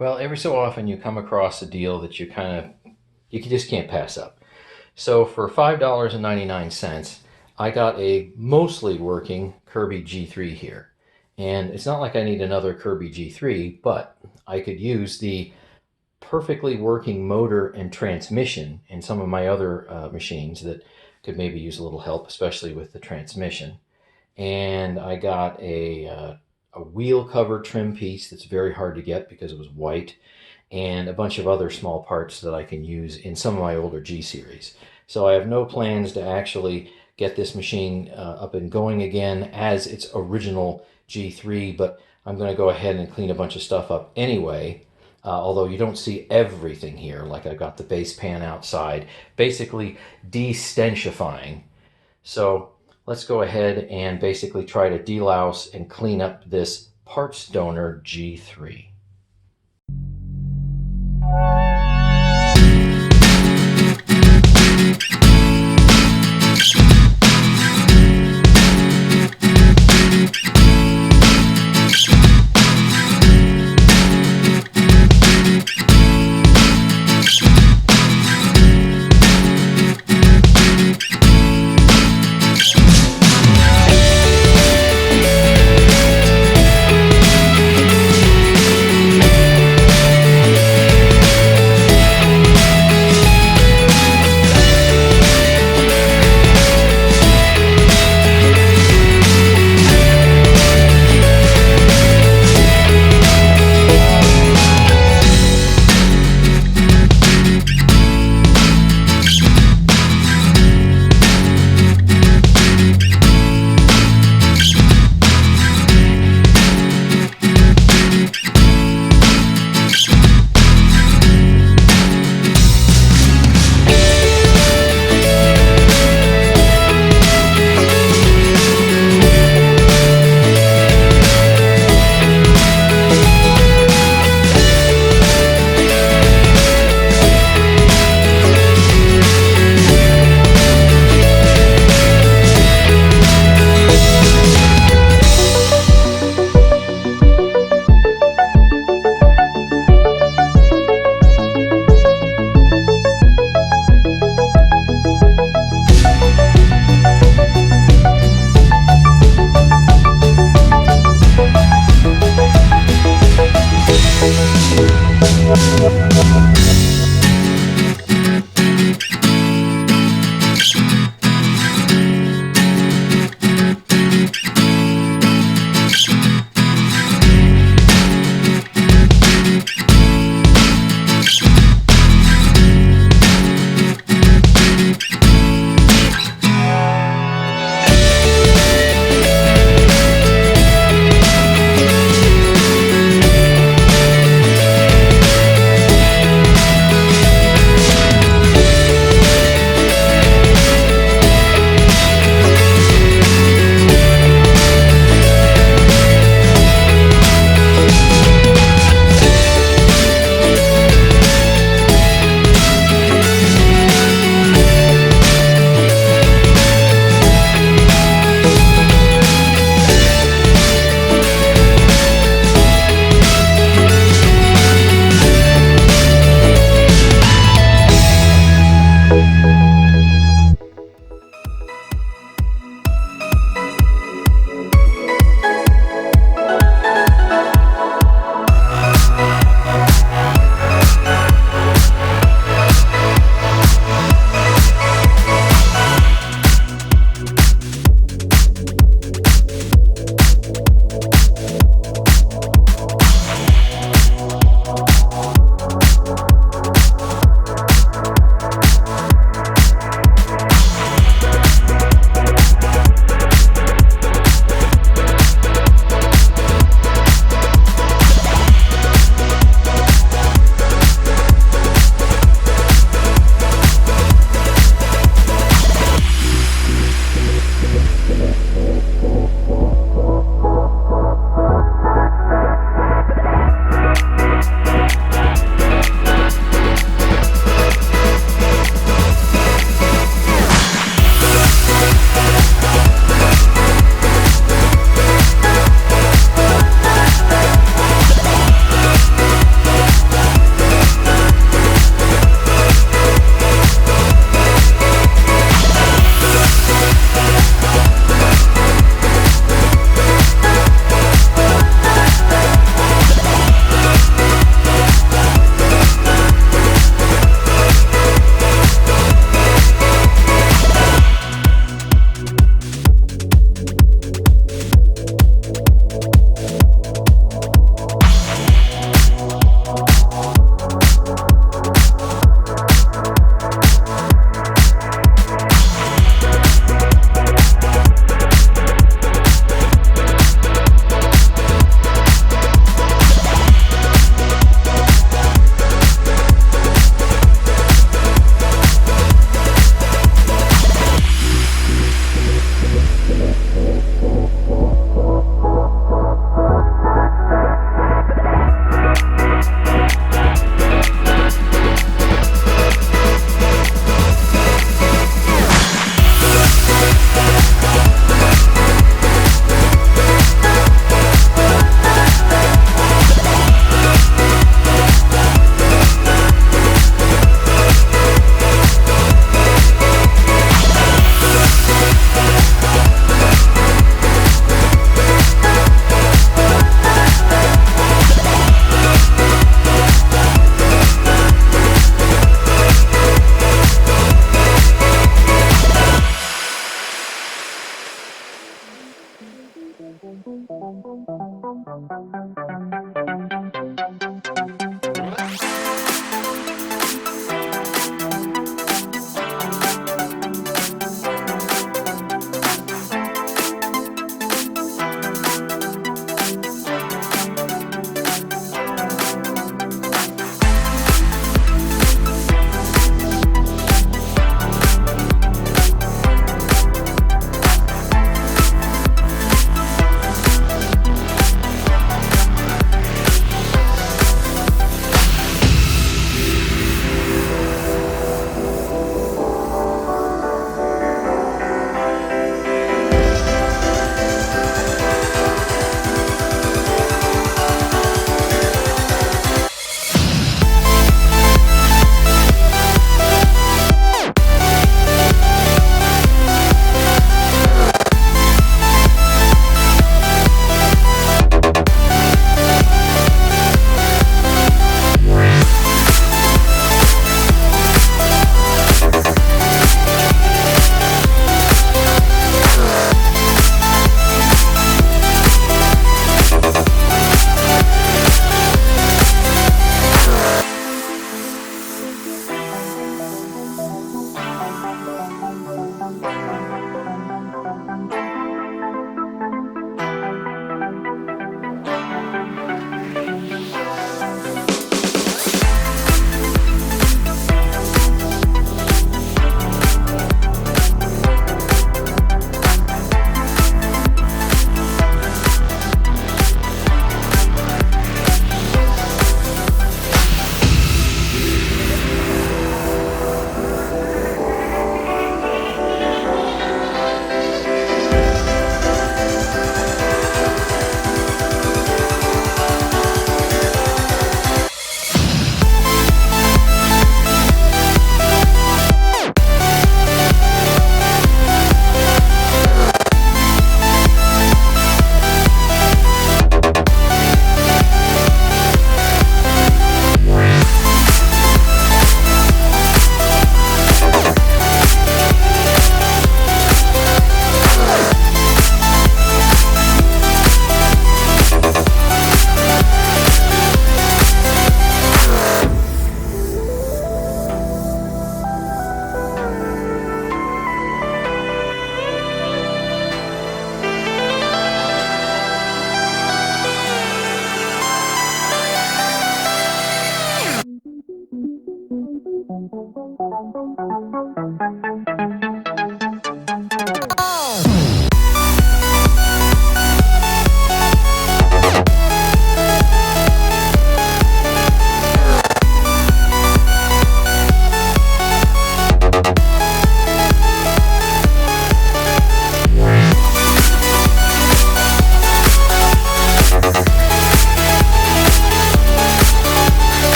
Well, every so often you come across a deal that you just can't pass up. So for $5.99, I got a mostly working Kirby G3 here. And it's not like I need another Kirby G3, but I could use the perfectly working motor and transmission in some of my other machines that could maybe use a little help, especially with the transmission. And I got a wheel cover trim piece that's very hard to get because it was white, and a bunch of other small parts that I can use in some of my older G series. So I have no plans to actually get this machine up and going again as its original G3, but I'm going to go ahead and clean a bunch of stuff up anyway. Although you don't see everything here, like I've got the base pan outside, basically de-stenchifying. So let's go ahead and basically try to delouse and clean up this parts donor G3.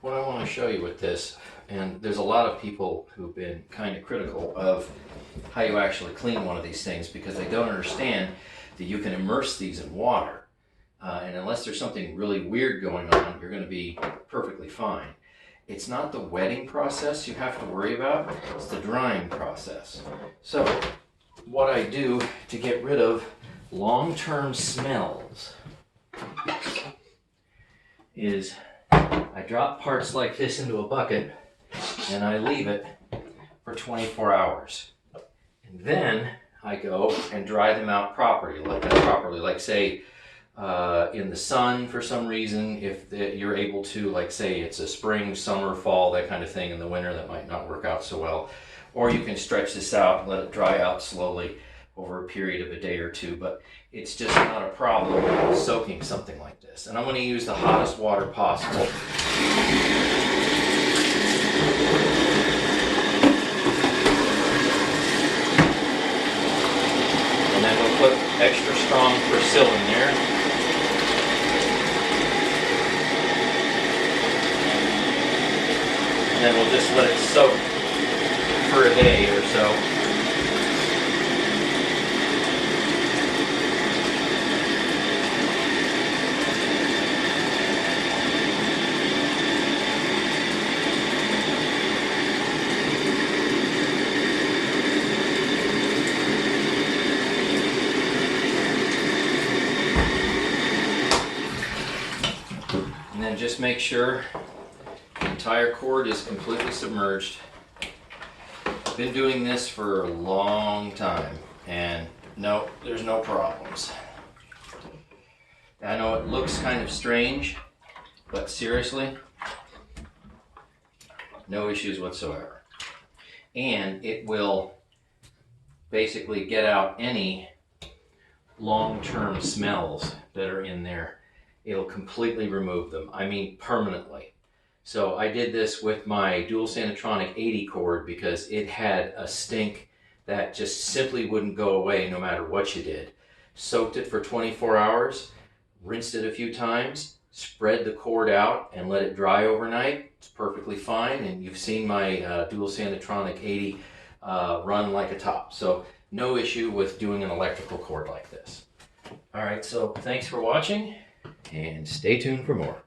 what I want to show you with this, and there's a lot of people who've been kind of critical of how you actually clean one of these things because they don't understand that you can immerse these in water. And unless there's something really weird going on, you're going to be perfectly fine. It's not the wetting process you have to worry about, it's the drying process. So what I do to get rid of long-term smells is I drop parts like this into a bucket and I leave it for 24 hours. And then I go and dry them out properly, like say in the sun for some reason, if you're able to, like say it's a spring, summer, fall, that kind of thing. In the winter that might not work out so well. Or you can stretch this out and let it dry out slowly over a period of a day or two, but it's just not a problem soaking something like this. And I'm going to use the hottest water possible. And then we'll put extra strong Persil in there. And then we'll just let it soak for a day or so. And then just make sure the entire cord is completely submerged. I've been doing this for a long time and no, there's no problems. I know it looks kind of strange, but seriously, no issues whatsoever. And it will basically get out any long-term smells that are in there. It'll completely remove them. I mean permanently. So I did this with my dual Sanitronic 80 cord because it had a stink that just simply wouldn't go away no matter what you did. Soaked it for 24 hours, rinsed it a few times, spread the cord out and let it dry overnight. It's perfectly fine, and you've seen my dual Sanitronic 80 run like a top. So no issue with doing an electrical cord like this. All right, so thanks for watching and stay tuned for more.